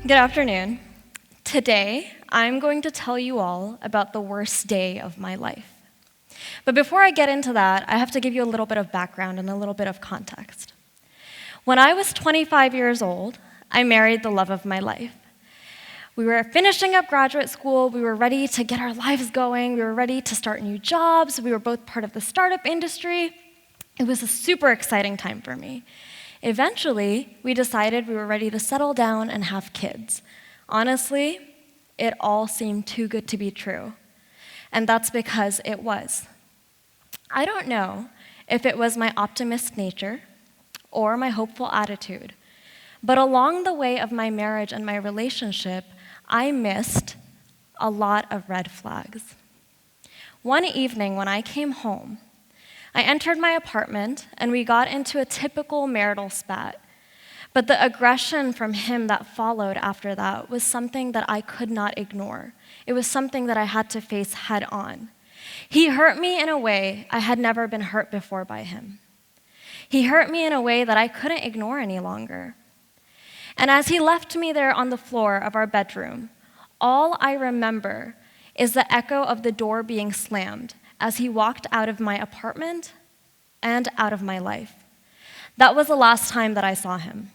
Good afternoon. Today, I'm going to tell you all about the worst day of my life. But before I get into that, I have to give you a little bit of background and a little bit of context. When I was 25 years old, I married the love of my life. We were finishing up graduate school, we were ready to get our lives going, we were ready to start new jobs, we were both part of the startup industry. It was a super exciting time for me. Eventually, we decided we were ready to settle down and have kids. Honestly, it all seemed too good to be true. And that's because it was. I don't know if it was my optimist nature or my hopeful attitude, but along the way of my marriage and my relationship, I missed a lot of red flags. One evening when I came home, I entered my apartment and we got into a typical marital spat. But the aggression from him that followed after that was something that I could not ignore. It was something that I had to face head on. He hurt me in a way I had never been hurt before by him. He hurt me in a way that I couldn't ignore any longer. And as he left me there on the floor of our bedroom, all I remember is the echo of the door being slammed as he walked out of my apartment and out of my life. That was the last time that I saw him.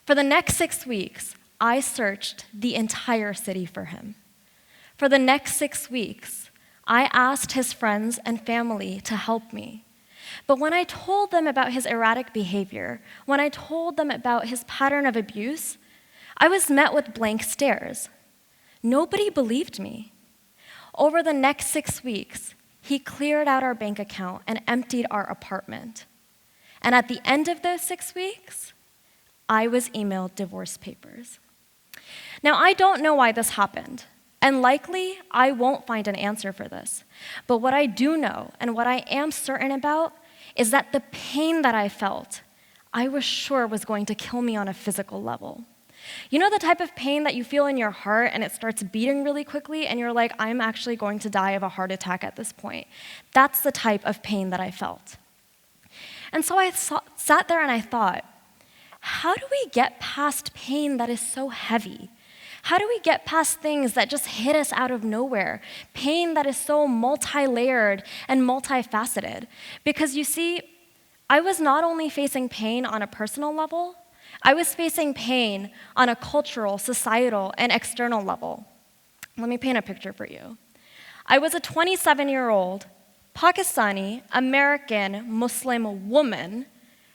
For the next 6 weeks, I searched the entire city for him. For the next 6 weeks, I asked his friends and family to help me. But when I told them about his erratic behavior, when I told them about his pattern of abuse, I was met with blank stares. Nobody believed me. Over the next 6 weeks, he cleared out our bank account and emptied our apartment. And at the end of those 6 weeks, I was emailed divorce papers. Now, I don't know why this happened, and likely I won't find an answer for this. But what I do know, and what I am certain about, is that the pain that I felt, I was sure was going to kill me on a physical level. You know the type of pain that you feel in your heart and it starts beating really quickly and you're like, I'm actually going to die of a heart attack at this point. That's the type of pain that I felt. And so I sat there and I thought, how do we get past pain that is so heavy? How do we get past things that just hit us out of nowhere? Pain that is so multi-layered and multifaceted. Because you see, I was not only facing pain on a personal level, I was facing pain on a cultural, societal, and external level. Let me paint a picture for you. I was a 27-year-old Pakistani American Muslim woman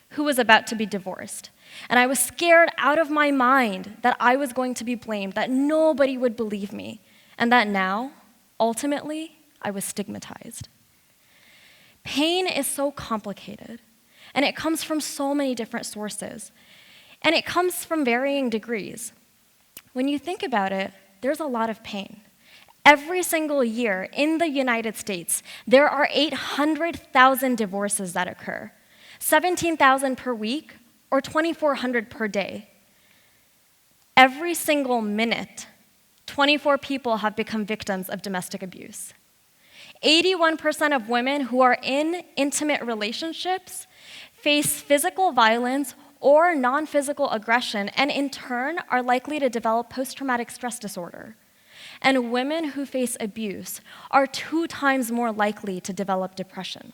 who was about to be divorced. And I was scared out of my mind that I was going to be blamed, that nobody would believe me, and that now, ultimately, I was stigmatized. Pain is so complicated, and it comes from so many different sources. And it comes from varying degrees. When you think about it, there's a lot of pain. Every single year in the United States, there are 800,000 divorces that occur, 17,000 per week or 2,400 per day. Every single minute, 24 people have become victims of domestic abuse. 81% of women who are in intimate relationships face physical violence or non-physical aggression, and in turn are likely to develop post-traumatic stress disorder. And women who face abuse are 2 times more likely to develop depression.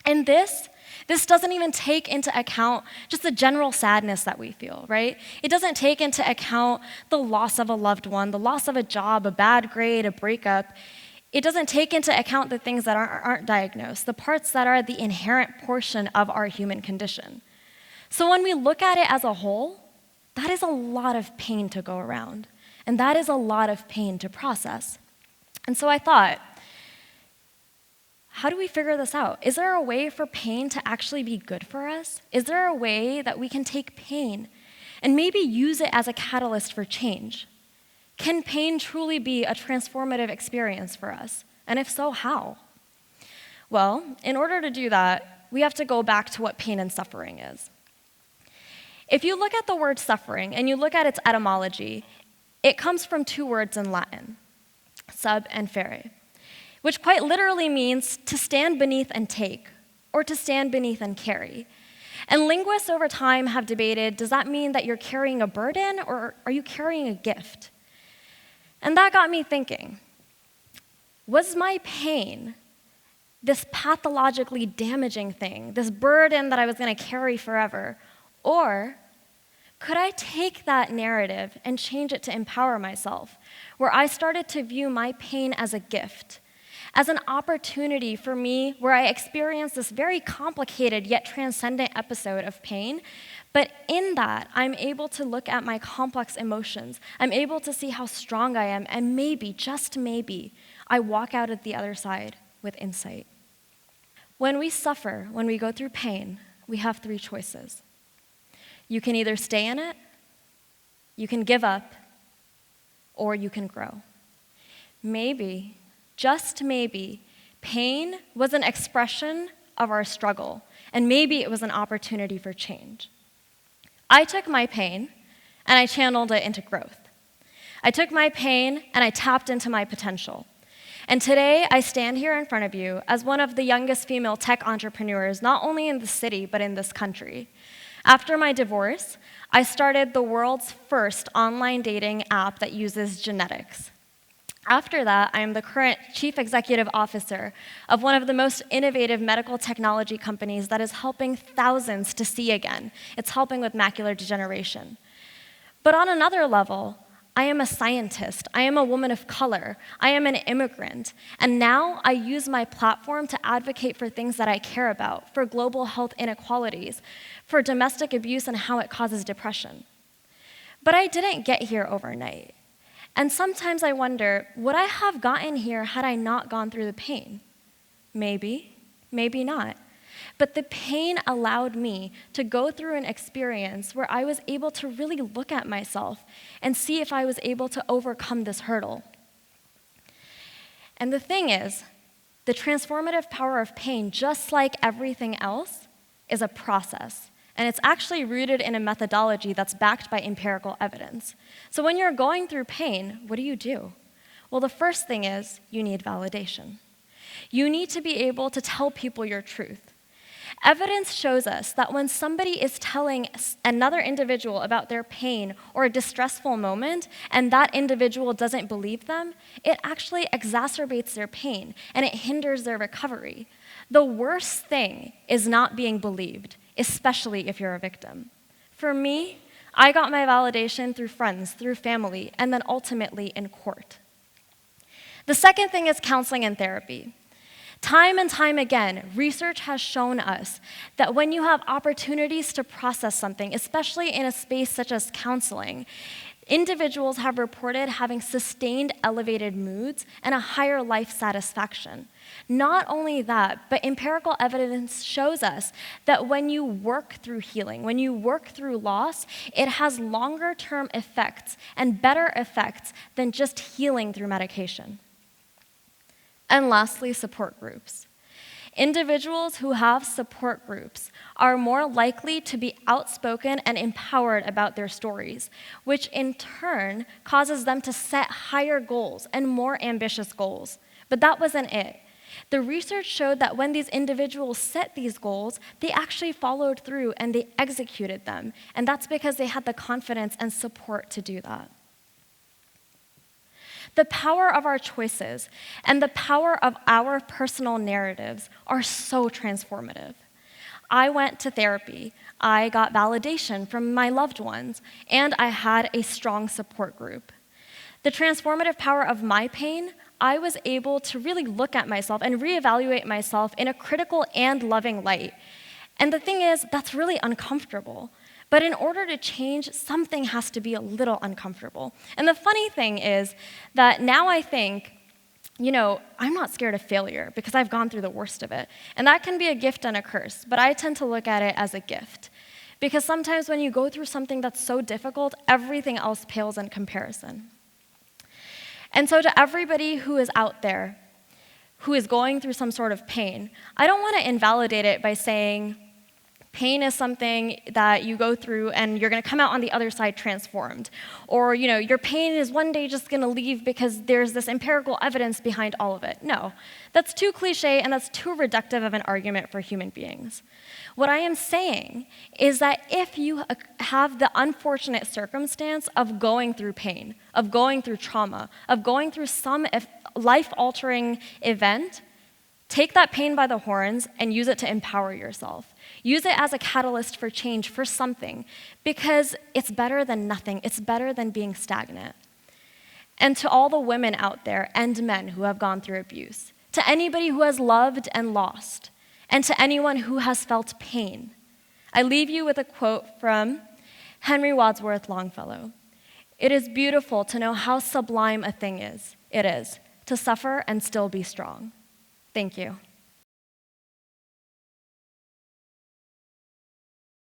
And this doesn't even take into account just the general sadness that we feel, right? It doesn't take into account the loss of a loved one, the loss of a job, a bad grade, a breakup. It doesn't take into account the things that aren't diagnosed, the parts that are the inherent portion of our human condition. So when we look at it as a whole, that is a lot of pain to go around, and that is a lot of pain to process. And so I thought, how do we figure this out? Is there a way for pain to actually be good for us? Is there a way that we can take pain and maybe use it as a catalyst for change? Can pain truly be a transformative experience for us? And if so, how? Well, in order to do that, we have to go back to what pain and suffering is. If you look at the word suffering and you look at its etymology, it comes from 2 words in Latin, sub and fere, which quite literally means to stand beneath and take, or to stand beneath and carry. And linguists over time have debated, does that mean that you're carrying a burden or are you carrying a gift? And that got me thinking, was my pain this pathologically damaging thing, this burden that I was going to carry forever? Or could I take that narrative and change it to empower myself, where I started to view my pain as a gift, as an opportunity for me where I experienced this very complicated yet transcendent episode of pain, but in that, I'm able to look at my complex emotions. I'm able to see how strong I am, and maybe, just maybe, I walk out at the other side with insight. When we suffer, when we go through pain, we have 3 choices. You can either stay in it, you can give up, or you can grow. Maybe, just maybe, pain was an expression of our struggle, and maybe it was an opportunity for change. I took my pain and I channeled it into growth. I took my pain and I tapped into my potential. And today, I stand here in front of you as one of the youngest female tech entrepreneurs, not only in the city, but in this country. After my divorce, I started the world's first online dating app that uses genetics. After that, I am the current chief executive officer of one of the most innovative medical technology companies that is helping thousands to see again. It's helping with macular degeneration. But on another level, I am a scientist, I am a woman of color, I am an immigrant, and now I use my platform to advocate for things that I care about, for global health inequalities, for domestic abuse and how it causes depression. But I didn't get here overnight. And sometimes I wonder, would I have gotten here had I not gone through the pain? Maybe, maybe not. But the pain allowed me to go through an experience where I was able to really look at myself and see if I was able to overcome this hurdle. And the thing is, the transformative power of pain, just like everything else, is a process. And it's actually rooted in a methodology that's backed by empirical evidence. So when you're going through pain, what do? Well, the first thing is you need validation. You need to be able to tell people your truth. Evidence shows us that when somebody is telling another individual about their pain or a distressful moment, and that individual doesn't believe them, it actually exacerbates their pain, and it hinders their recovery. The worst thing is not being believed, especially if you're a victim. For me, I got my validation through friends, through family, and then ultimately in court. The second thing is counseling and therapy. Time and time again, research has shown us that when you have opportunities to process something, especially in a space such as counseling, individuals have reported having sustained elevated moods and a higher life satisfaction. Not only that, but empirical evidence shows us that when you work through healing, when you work through loss, it has longer-term effects and better effects than just healing through medication. And lastly, support groups. Individuals who have support groups are more likely to be outspoken and empowered about their stories, which in turn causes them to set higher goals and more ambitious goals. But that wasn't it. The research showed that when these individuals set these goals, they actually followed through and they executed them. And that's because they had the confidence and support to do that. The power of our choices and the power of our personal narratives are so transformative. I went to therapy, I got validation from my loved ones, and I had a strong support group. The transformative power of my pain, I was able to really look at myself and reevaluate myself in a critical and loving light. And the thing is, that's really uncomfortable. But in order to change, something has to be a little uncomfortable. And the funny thing is that now I think, I'm not scared of failure because I've gone through the worst of it. And that can be a gift and a curse, but I tend to look at it as a gift. Because sometimes when you go through something that's so difficult, everything else pales in comparison. And so to everybody who is out there, who is going through some sort of pain, I don't want to invalidate it by saying, Pain is something that you go through and you're going to come out on the other side transformed. Or, your pain is one day just going to leave because there's this empirical evidence behind all of it. No, that's too cliche and that's too reductive of an argument for human beings. What I am saying is that if you have the unfortunate circumstance of going through pain, of going through trauma, of going through some life-altering event, take that pain by the horns and use it to empower yourself. Use it as a catalyst for change, for something, because it's better than nothing. It's better than being stagnant. And to all the women out there and men who have gone through abuse, to anybody who has loved and lost, and to anyone who has felt pain, I leave you with a quote from Henry Wadsworth Longfellow. "It is beautiful to know how sublime a thing is. It is to suffer and still be strong." Thank you.